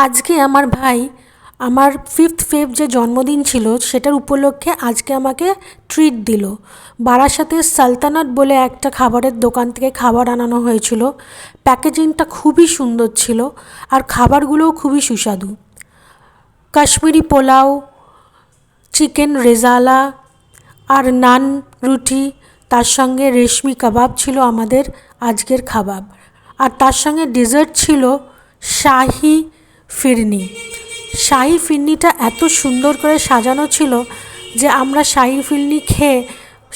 আজকে আমার ভাই আমার 5th ফেব যে জন্মদিন ছিল সেটার উপলক্ষে আজকে আমাকে ট্রিট দিল। বারাসাতের সালতানাত বলে একটা খাবারের দোকান থেকে খাবার আনানো হয়েছিল। প্যাকেজিংটা খুবই সুন্দর ছিল আর খাবারগুলোও খুবই সুস্বাদু। কাশ্মীরি পোলাও, চিকেন রেজালা আর নান রুটি, তার সঙ্গে রেশমি কাবাব ছিল আমাদের আজকের খাবার। আর তার সঙ্গে ডেজার্ট ছিল শাহি ফিরনি। শাহি ফিরনিটা এত সুন্দর করে সাজানো ছিল যে আমরা শাহি ফিরনি খেয়ে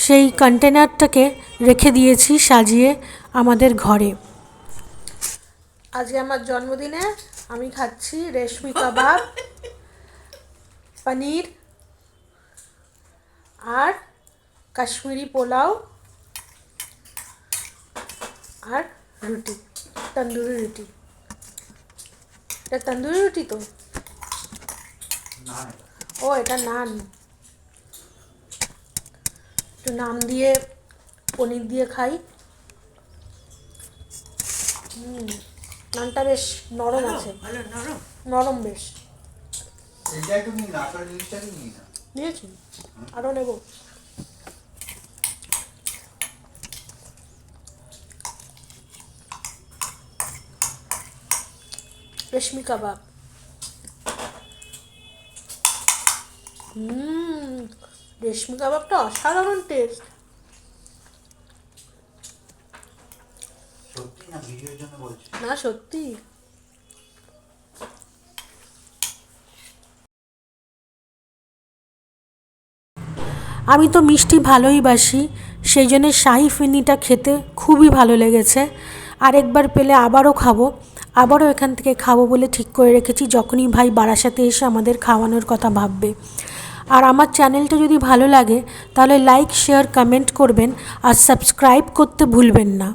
সেই কন্টেনারটাকে রেখে দিয়েছি সাজিয়ে আমাদের ঘরে। আজকে আমার জন্মদিনে আমি খাচ্ছি রেশমি কাবাব, পনির আর কাশ্মীরি পোলাও আর রুটি, তন্দুরি রুটি। এটা তন্দুরি রুটি তো? ও, এটা নান। একটু নান দিয়ে পনির দিয়ে খাই। নানটা বেশ নরম আছে, নরম বেশ। নিয়েছি, আরও নেব। রেশমি কাবাব, রেশমি কাবাবটা অসাধারণ টেস্ট। না, সত্যি। আমি তো মিষ্টি ভালোই বাসি, সেই জন্য শাহি ফিরনিটা খেতে খুবই ভালো লেগেছে। আরেকবার পেলে আবারও খাবো, আবারও এখান থেকে খাবো বলে ঠিক করে রেখেছি যখনই ভাই বারাসাতে এসে আমাদের খাওয়ানোর কথা ভাববে। আর আমার চ্যানেলটা যদি ভালো লাগে তাহলে লাইক, শেয়ার, কমেন্ট করবেন আর সাবস্ক্রাইব করতে ভুলবেন না।